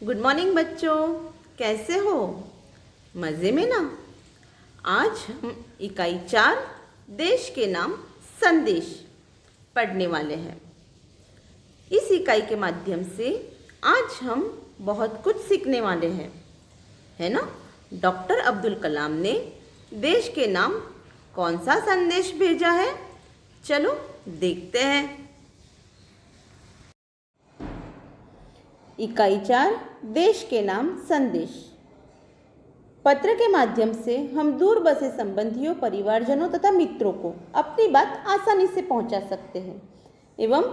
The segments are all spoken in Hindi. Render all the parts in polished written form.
गुड मॉर्निंग बच्चों, कैसे हो? मज़े में ना। आज हम इकाई 4 देश के नाम संदेश पढ़ने वाले हैं। इस इकाई के माध्यम से आज हम बहुत कुछ सीखने वाले हैं, है ना। डॉक्टर अब्दुल कलाम ने देश के नाम कौन सा संदेश भेजा है, चलो देखते हैं। इकाई 4 देश के नाम संदेश। पत्र के माध्यम से हम दूर बसे संबंधियों, परिवारजनों तथा मित्रों को अपनी बात आसानी से पहुंचा सकते हैं एवं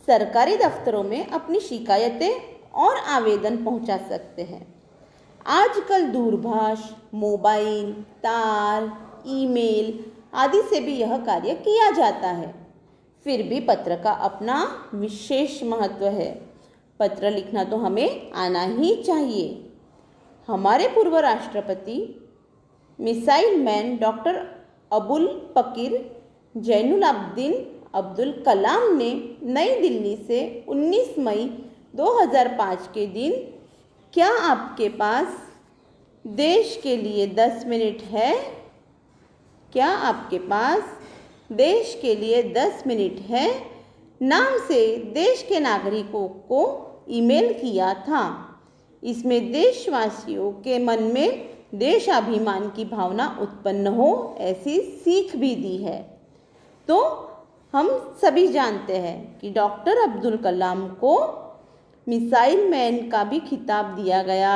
सरकारी दफ्तरों में अपनी शिकायतें और आवेदन पहुंचा सकते हैं। आजकल दूरभाष, मोबाइल, तार, ईमेल आदि से भी यह कार्य किया जाता है। फिर भी पत्र का अपना विशेष महत्व है। पत्र लिखना तो हमें आना ही चाहिए। हमारे पूर्व राष्ट्रपति मिसाइल मैन डॉक्टर अबुल पकीर जैनुलाब्दीन अब्दुल कलाम ने नई दिल्ली से 19 मई 2005 के दिन क्या आपके पास देश के लिए 10 मिनट है? क्या आपके पास देश के लिए 10 मिनट है? नाम से देश के नागरिकों को ईमेल किया था। इसमें देशवासियों के मन में देशाभिमान की भावना उत्पन्न हो ऐसी सीख भी दी है। तो हम सभी जानते हैं कि डॉक्टर अब्दुल कलाम को मिसाइल मैन का भी खिताब दिया गया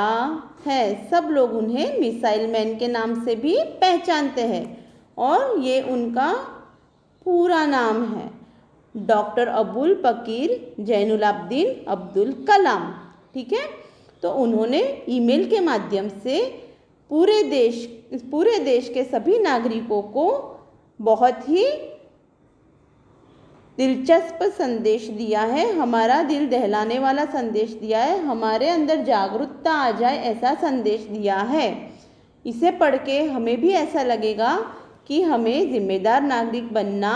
है। सब लोग उन्हें मिसाइल मैन के नाम से भी पहचानते हैं और ये उनका पूरा नाम है, डॉक्टर अबुल पकीर जैनुलाब्दीन अब्दुल कलाम। ठीक है, तो उन्होंने ईमेल के माध्यम से पूरे देश के सभी नागरिकों को बहुत ही दिलचस्प संदेश दिया है, हमारा दिल दहलाने वाला संदेश दिया है, हमारे अंदर जागरूकता आ जाए ऐसा संदेश दिया है। इसे पढ़ के हमें भी ऐसा लगेगा कि हमें जिम्मेदार नागरिक बनना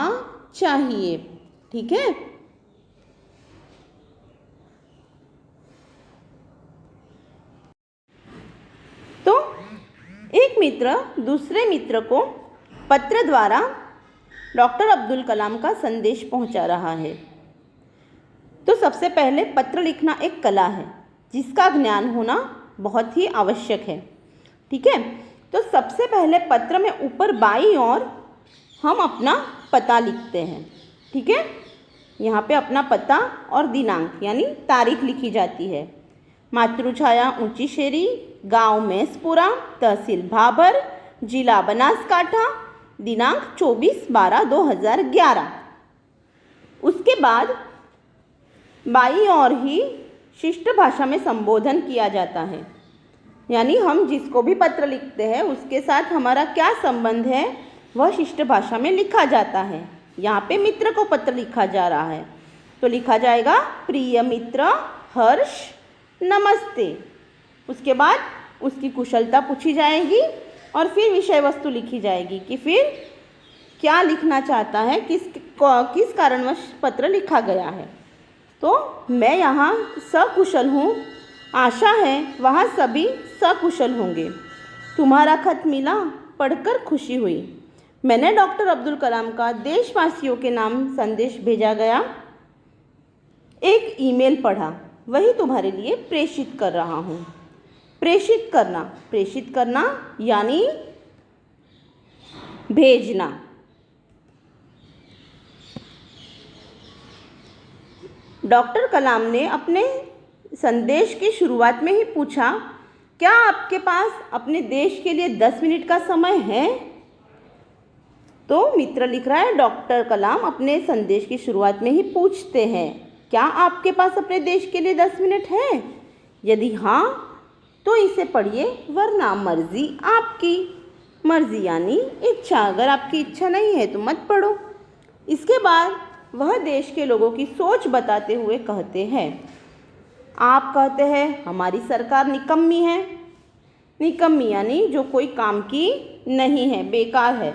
चाहिए। ठीक है, तो एक मित्र दूसरे मित्र को पत्र द्वारा डॉक्टर अब्दुल कलाम का संदेश पहुंचा रहा है। तो सबसे पहले पत्र लिखना एक कला है जिसका ज्ञान होना बहुत ही आवश्यक है। ठीक है, तो सबसे पहले पत्र में ऊपर बाईं ओर हम अपना पता लिखते हैं। ठीक है, यहाँ पे अपना पता और दिनांक यानी तारीख लिखी जाती है। मातृछाया ऊंची शेरी, गांव मैसपुरा, तहसील भाबर, जिला बनासकाठा, दिनांक 24/12/2011। उसके बाद बाईं ओर ही शिष्ट भाषा में संबोधन किया जाता है, यानी हम जिसको भी पत्र लिखते हैं उसके साथ हमारा क्या संबंध है वह शिष्ट भाषा में लिखा जाता है। यहाँ पे मित्र को पत्र लिखा जा रहा है तो लिखा जाएगा प्रिय मित्र हर्ष नमस्ते। उसके बाद उसकी कुशलता पूछी जाएगी और फिर विषय वस्तु लिखी जाएगी कि फिर क्या लिखना चाहता है, किस कारणवश पत्र लिखा गया है। तो मैं यहाँ सकुशल हूँ, आशा है वहाँ सभी सकुशल होंगे। तुम्हारा खत मिला, पढ़कर खुशी हुई। मैंने डॉक्टर अब्दुल कलाम का देशवासियों के नाम संदेश भेजा गया एक ईमेल पढ़ा, वही तुम्हारे लिए प्रेषित कर रहा हूँ। प्रेषित करना यानी भेजना। डॉक्टर कलाम ने अपने संदेश की शुरुआत में ही पूछा, क्या आपके पास अपने देश के लिए 10 मिनट का समय है? तो मित्र लिख रहा है, डॉक्टर कलाम अपने संदेश की शुरुआत में ही पूछते हैं, क्या आपके पास अपने देश के लिए 10 मिनट है? यदि हाँ तो इसे पढ़िए, वरना मर्जी आपकी। मर्जी यानी इच्छा, अगर आपकी इच्छा नहीं है तो मत पढ़ो। इसके बाद वह देश के लोगों की सोच बताते हुए कहते हैं, आप कहते हैं हमारी सरकार निकम्मी है। निकम्मी यानी जो कोई काम की नहीं है, बेकार है।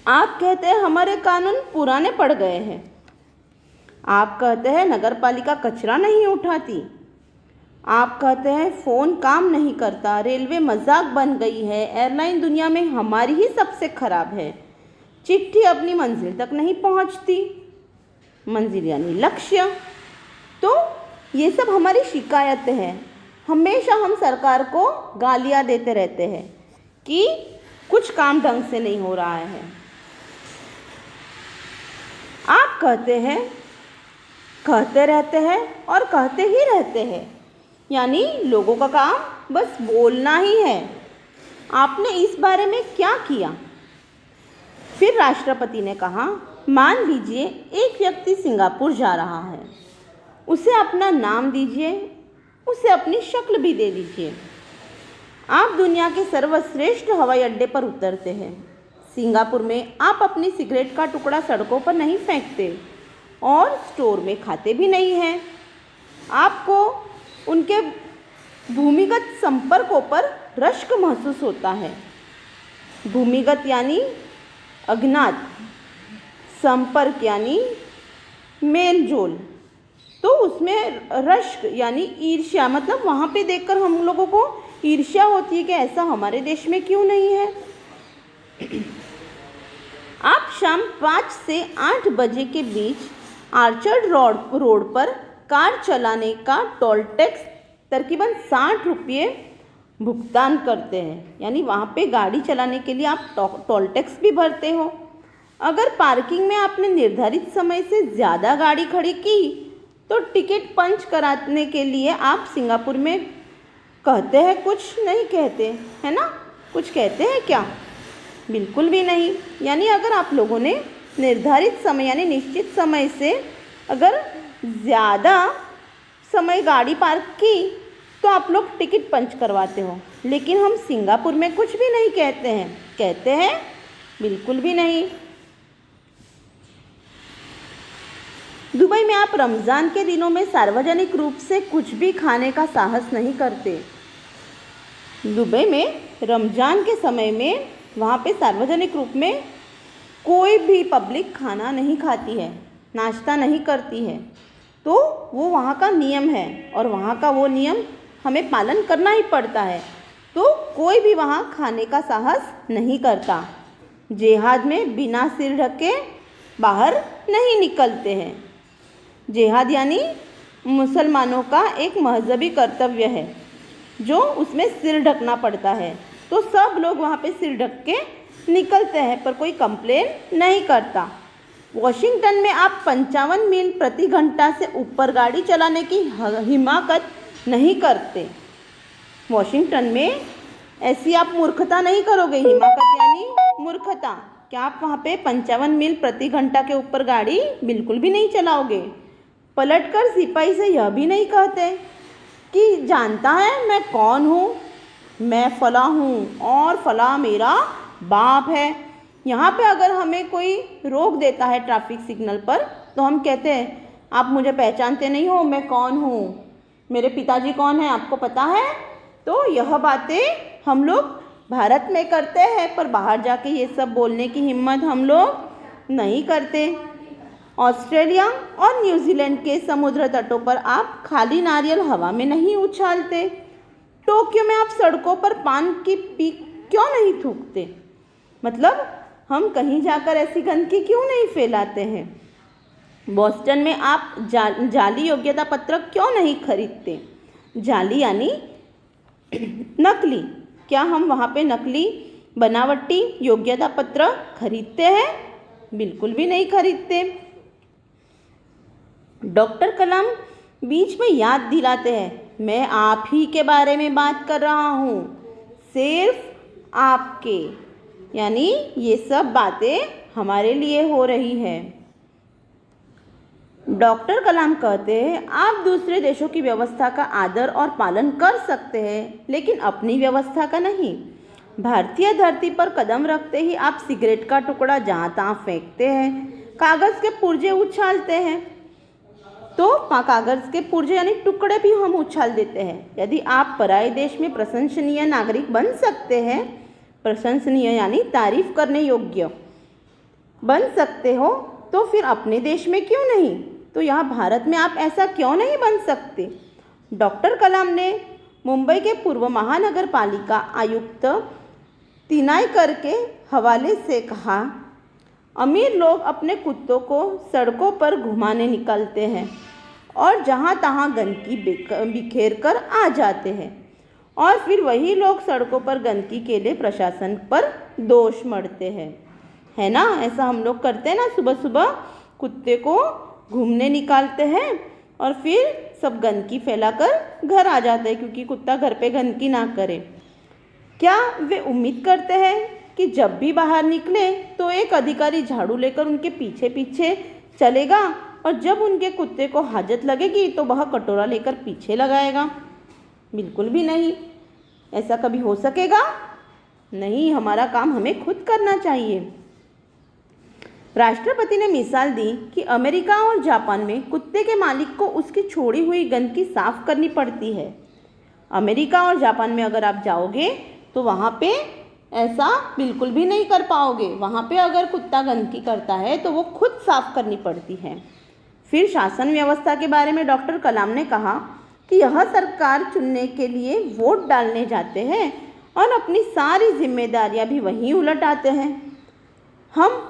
आप कहते हैं हमारे कानून पुराने पड़ गए हैं। आप कहते हैं नगर पालिका कचरा नहीं उठाती। आप कहते हैं फ़ोन काम नहीं करता, रेलवे मजाक बन गई है, एयरलाइन दुनिया में हमारी ही सबसे खराब है, चिट्ठी अपनी मंजिल तक नहीं पहुंचती। मंजिल यानी लक्ष्य। तो ये सब हमारी शिकायतें हैं। हमेशा हम सरकार को गालियाँ देते रहते हैं कि कुछ काम ढंग से नहीं हो रहा है। आप कहते रहते हैं और कहते ही रहते हैं, यानी लोगों का काम बस बोलना ही है। आपने इस बारे में क्या किया? फिर राष्ट्रपति ने कहा, मान लीजिए एक व्यक्ति सिंगापुर जा रहा है, उसे अपना नाम दीजिए, उसे अपनी शक्ल भी दे दीजिए। आप दुनिया के सर्वश्रेष्ठ हवाई अड्डे पर उतरते हैं। सिंगापुर में आप अपनी सिगरेट का टुकड़ा सड़कों पर नहीं फेंकते और स्टोर में खाते भी नहीं हैं। आपको उनके भूमिगत संपर्कों पर रश्क महसूस होता है। भूमिगत यानी अज्ञात, संपर्क यानी मेल जोल, तो उसमें रश्क यानी ईर्ष्या, मतलब वहाँ पे देखकर हम लोगों को ईर्ष्या होती है कि ऐसा हमारे देश में क्यों नहीं है। आप शाम 5 से 8 बजे के बीच आर्चर्ड रोड पर कार चलाने का टोल टैक्स तकरीबन 60 रुपये भुगतान करते हैं, यानी वहाँ पे गाड़ी चलाने के लिए आप टोल टैक्स भी भरते हो। अगर पार्किंग में आपने निर्धारित समय से ज़्यादा गाड़ी खड़ी की तो टिकट पंच कराने के लिए आप सिंगापुर में कहते हैं, कुछ नहीं कहते, है ना? कुछ कहते हैं क्या? बिल्कुल भी नहीं। यानी अगर आप लोगों ने निर्धारित समय यानी निश्चित समय से अगर ज़्यादा समय गाड़ी पार्क की तो आप लोग टिकट पंच करवाते हो, लेकिन हम सिंगापुर में कुछ भी नहीं कहते हैं। कहते हैं? बिल्कुल भी नहीं। दुबई में आप रमज़ान के दिनों में सार्वजनिक रूप से कुछ भी खाने का साहस नहीं करते। दुबई में रमज़ान के समय में वहाँ पे सार्वजनिक रूप में कोई भी पब्लिक खाना नहीं खाती है, नाश्ता नहीं करती है। तो वो वहाँ का नियम है और वहाँ का वो नियम हमें पालन करना ही पड़ता है। तो कोई भी वहाँ खाने का साहस नहीं करता। जिहाद में बिना सिर ढके बाहर नहीं निकलते हैं। जिहाद यानी मुसलमानों का एक मजहबी कर्तव्य है जो उसमें सिर ढकना पड़ता है। तो सब लोग वहाँ पे सिर ढक के निकलते हैं, पर कोई कंप्लेन नहीं करता। वॉशिंगटन में आप 55 मील प्रति घंटा से ऊपर गाड़ी चलाने की हिमाकत नहीं करते। वॉशिंगटन में ऐसी आप मूर्खता नहीं करोगे। हिमाकत यानी मूर्खता। क्या आप वहाँ पे 55 मील प्रति घंटा के ऊपर गाड़ी बिल्कुल भी नहीं चलाओगे। पलटकर सिपाही से यह भी नहीं कहते कि जानता है मैं कौन हूँ, मैं फला हूँ और फला मेरा बाप है। यहाँ पे अगर हमें कोई रोक देता है ट्रैफिक सिग्नल पर तो हम कहते हैं आप मुझे पहचानते नहीं हो, मैं कौन हूँ, मेरे पिताजी कौन है आपको पता है। तो यह बातें हम लोग भारत में करते हैं, पर बाहर जाके ये सब बोलने की हिम्मत हम लोग नहीं करते। ऑस्ट्रेलिया और न्यूजीलैंड के समुद्र तटों पर आप खाली नारियल हवा में नहीं उछालते। टोक्यो में आप सड़कों पर पान की पीक क्यों नहीं थूकते। मतलब हम कहीं जाकर ऐसी गंदगी क्यों नहीं फैलाते हैं। बोस्टन में आप जाली योग्यता पत्र क्यों नहीं खरीदते। जाली यानी नकली। क्या हम वहाँ पे नकली बनावटी योग्यता पत्र खरीदते हैं? बिल्कुल भी नहीं खरीदते। डॉक्टर कलाम बीच में याद दिलाते हैं, मैं आप ही के बारे में बात कर रहा हूँ, सिर्फ आपके। यानी ये सब बातें हमारे लिए हो रही है। डॉक्टर कलाम कहते हैं आप दूसरे देशों की व्यवस्था का आदर और पालन कर सकते हैं, लेकिन अपनी व्यवस्था का नहीं। भारतीय धरती पर कदम रखते ही आप सिगरेट का टुकड़ा जहाँ तहाँ फेंकते हैं, कागज़ के पुर्जे उछालते हैं। तो कागज़ के पुर्जे यानी टुकड़े भी हम उछाल देते हैं। यदि आप पराये देश में प्रशंसनीय नागरिक बन सकते हैं, प्रशंसनीय यानी तारीफ करने योग्य बन सकते हो, तो फिर अपने देश में क्यों नहीं। तो यहाँ भारत में आप ऐसा क्यों नहीं बन सकते। डॉक्टर कलाम ने मुंबई के पूर्व महानगर पालिका आयुक्त तिनायकर के हवाले से कहा, अमीर लोग अपने कुत्तों को सड़कों पर घुमाने निकलते हैं और जहाँ तहाँ गंदगी बिखेर कर आ जाते हैं और फिर वही लोग सड़कों पर गंदगी के लिए प्रशासन पर दोष मढ़ते हैं, है ना। ऐसा हम लोग करते हैं ना, सुबह सुबह कुत्ते को घूमने निकालते हैं और फिर सब गंदगी फैलाकर घर आ जाते हैं, क्योंकि कुत्ता घर पे गंदगी ना करे। क्या वे उम्मीद करते हैं कि जब भी बाहर निकले तो एक अधिकारी झाड़ू लेकर उनके पीछे पीछे चलेगा और जब उनके कुत्ते को हाजत लगेगी तो वह कटोरा लेकर पीछे लगाएगा? बिल्कुल भी नहीं। ऐसा कभी हो सकेगा? नहीं, हमारा काम हमें खुद करना चाहिए। राष्ट्रपति ने मिसाल दी कि अमेरिका और जापान में कुत्ते के मालिक को उसकी छोड़ी हुई गंदगी साफ करनी पड़ती है। अमेरिका और जापान में अगर आप जाओगे तो वहाँ पे ऐसा बिल्कुल भी नहीं कर पाओगे। वहाँ पे अगर कुत्ता गंदगी करता है तो वो खुद साफ करनी पड़ती है। फिर शासन व्यवस्था के बारे में डॉक्टर कलाम ने कहा कि यह सरकार चुनने के लिए वोट डालने जाते हैं और अपनी सारी जिम्मेदारियां भी वहीं उलट आते हैं। हम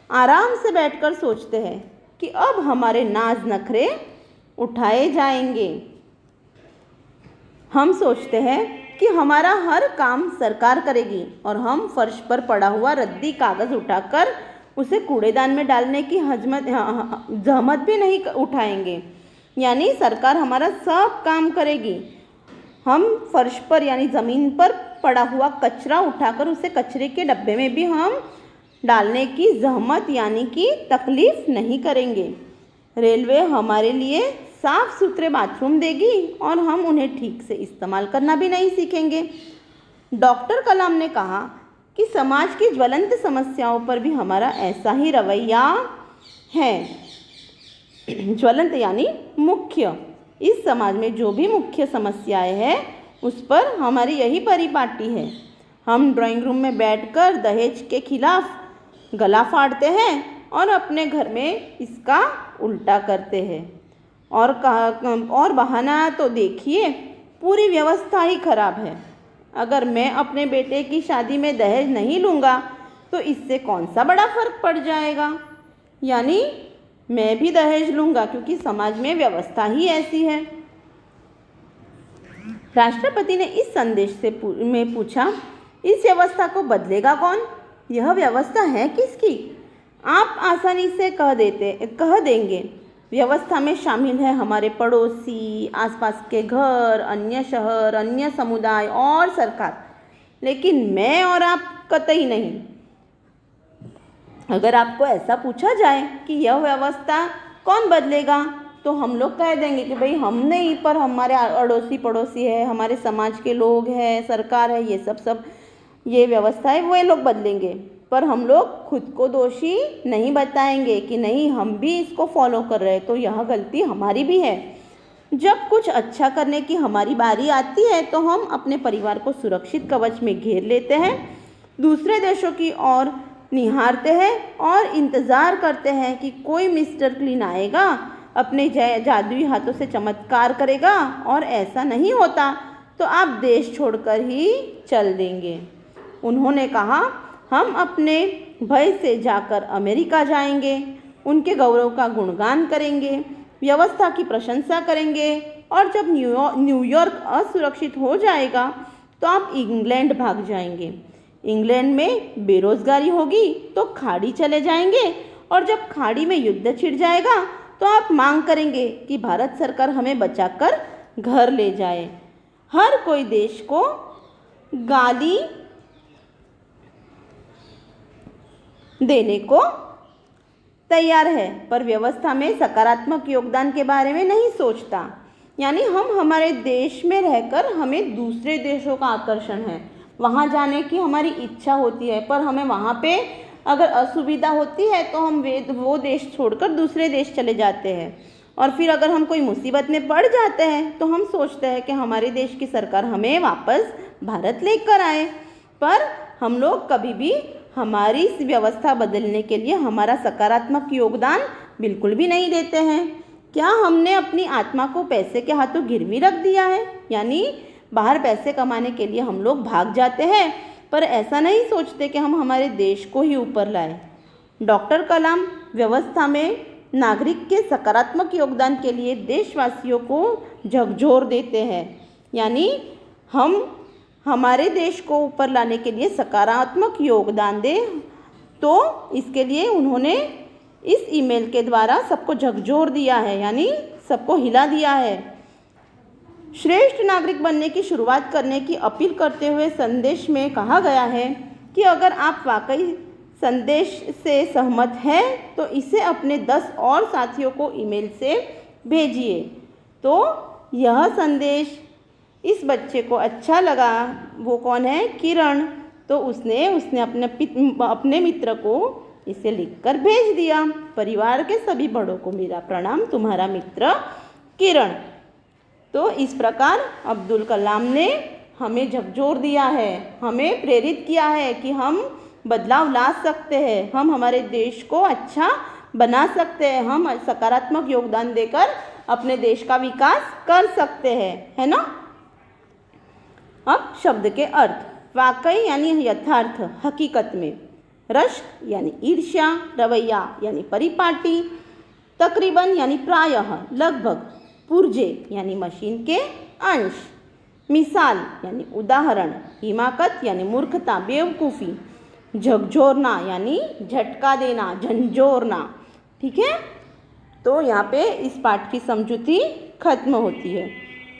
आराम से बैठकर सोचते हैं कि अब हमारे नाज नखरे उठाए जाएंगे। हम सोचते हैं कि हमारा हर काम सरकार करेगी और हम फर्श पर पड़ा हुआ रद्दी कागज़ उठाकर उसे कूड़ेदान में डालने की जहमत भी नहीं उठाएंगे। यानी सरकार हमारा सब काम करेगी। हम फर्श पर यानी ज़मीन पर पड़ा हुआ कचरा उठाकर उसे कचरे के डब्बे में भी हम डालने की जहमत यानी कि तकलीफ़ नहीं करेंगे। रेलवे हमारे लिए साफ़ सुथरे बाथरूम देगी और हम उन्हें ठीक से इस्तेमाल करना भी नहीं सीखेंगे। डॉक्टर कलाम ने कहा कि समाज की ज्वलंत समस्याओं पर भी हमारा ऐसा ही रवैया है। ज्वलंत यानी मुख्य। इस समाज में जो भी मुख्य समस्याएं हैं उस पर हमारी यही परिपाटी है। हम ड्राइंग रूम में बैठकर दहेज के खिलाफ गला फाड़ते हैं और अपने घर में इसका उल्टा करते हैं। और बहाना तो देखिए, पूरी व्यवस्था ही खराब है। अगर मैं अपने बेटे की शादी में दहेज नहीं लूँगा तो इससे कौन सा बड़ा फ़र्क पड़ जाएगा। यानी मैं भी दहेज लूँगा क्योंकि समाज में व्यवस्था ही ऐसी है। राष्ट्रपति ने इस संदेश में पूछा, इस व्यवस्था को बदलेगा कौन? यह व्यवस्था है किसकी? आप आसानी से कह देंगे व्यवस्था में शामिल है हमारे पड़ोसी, आसपास के घर, अन्य शहर, अन्य समुदाय और सरकार, लेकिन मैं और आप कतई नहीं। अगर आपको ऐसा पूछा जाए कि यह व्यवस्था कौन बदलेगा तो हम लोग कह देंगे कि भाई हम नहीं, पर हमारे अड़ोसी पड़ोसी है, हमारे समाज के लोग हैं, सरकार है, ये सब ये व्यवस्था है वो लोग बदलेंगे। पर हम लोग खुद को दोषी नहीं बताएंगे कि नहीं हम भी इसको फॉलो कर रहे हैं, तो यह गलती हमारी भी है। जब कुछ अच्छा करने की हमारी बारी आती है तो हम अपने परिवार को सुरक्षित कवच में घेर लेते हैं, दूसरे देशों की ओर निहारते हैं और इंतज़ार करते हैं कि कोई मिस्टर क्लीन आएगा, अपने जादुई हाथों से चमत्कार करेगा, और ऐसा नहीं होता तो आप देश छोड़कर ही चल देंगे। उन्होंने कहा, हम अपने भय से जाकर अमेरिका जाएंगे, उनके गौरव का गुणगान करेंगे, व्यवस्था की प्रशंसा करेंगे, और जब न्यूयॉर्क असुरक्षित हो जाएगा तो आप इंग्लैंड भाग जाएंगे। इंग्लैंड में बेरोजगारी होगी तो खाड़ी चले जाएंगे, और जब खाड़ी में युद्ध छिड़ जाएगा तो आप मांग करेंगे कि भारत सरकार हमें बचाकर घर ले जाए। हर कोई देश को गाली देने को तैयार है, पर व्यवस्था में सकारात्मक योगदान के बारे में नहीं सोचता। यानी हम हमारे देश में रहकर हमें दूसरे देशों का आकर्षण है, वहाँ जाने की हमारी इच्छा होती है, पर हमें वहाँ पे अगर असुविधा होती है तो हम वो देश छोड़कर दूसरे देश चले जाते हैं। और फिर अगर हम कोई मुसीबत में पड़ जाते हैं तो हम सोचते हैं कि हमारे देश की सरकार हमें वापस भारत लेकर आए, पर हम लोग कभी भी हमारी व्यवस्था बदलने के लिए हमारा सकारात्मक योगदान बिल्कुल भी नहीं देते हैं। क्या हमने अपनी आत्मा को पैसे के हाथों गिरवी रख दिया है? यानी बाहर पैसे कमाने के लिए हम लोग भाग जाते हैं, पर ऐसा नहीं सोचते कि हम हमारे देश को ही ऊपर लाए। डॉक्टर कलाम व्यवस्था में नागरिक के सकारात्मक योगदान के लिए देशवासियों को झकझोर देते हैं। यानी हम हमारे देश को ऊपर लाने के लिए सकारात्मक योगदान दें, तो इसके लिए उन्होंने इस ईमेल के द्वारा सबको झकझोर दिया है, यानी सबको हिला दिया है। श्रेष्ठ नागरिक बनने की शुरुआत करने की अपील करते हुए संदेश में कहा गया है कि अगर आप वाकई संदेश से सहमत हैं तो इसे अपने 10 और साथियों को ईमेल से भेजिए। तो यह संदेश इस बच्चे को अच्छा लगा। वो कौन है? किरण। तो उसने अपने मित्र को इसे लिखकर भेज दिया। परिवार के सभी बड़ों को मेरा प्रणाम, तुम्हारा मित्र किरण। तो इस प्रकार अब्दुल कलाम ने हमें झकझोर दिया है, हमें प्रेरित किया है कि हम बदलाव ला सकते हैं, हम हमारे देश को अच्छा बना सकते हैं, हम सकारात्मक योगदान देकर अपने देश का विकास कर सकते हैं, है ना। अब शब्द के अर्थ। वाकई यानी यथार्थ, हकीकत में। रश्क यानी ईर्ष्या, रवैया यानी परिपाटी, तकरीबन यानी प्रायः, लगभग, पुर्जे यानी मशीन के अंश, मिसाल यानी उदाहरण, हिमाकत यानी मूर्खता, बेवकूफ़ी, झकझोरना यानी झटका देना, झंझोरना। ठीक है, तो यहाँ पे इस पाठ की समझूती खत्म होती है।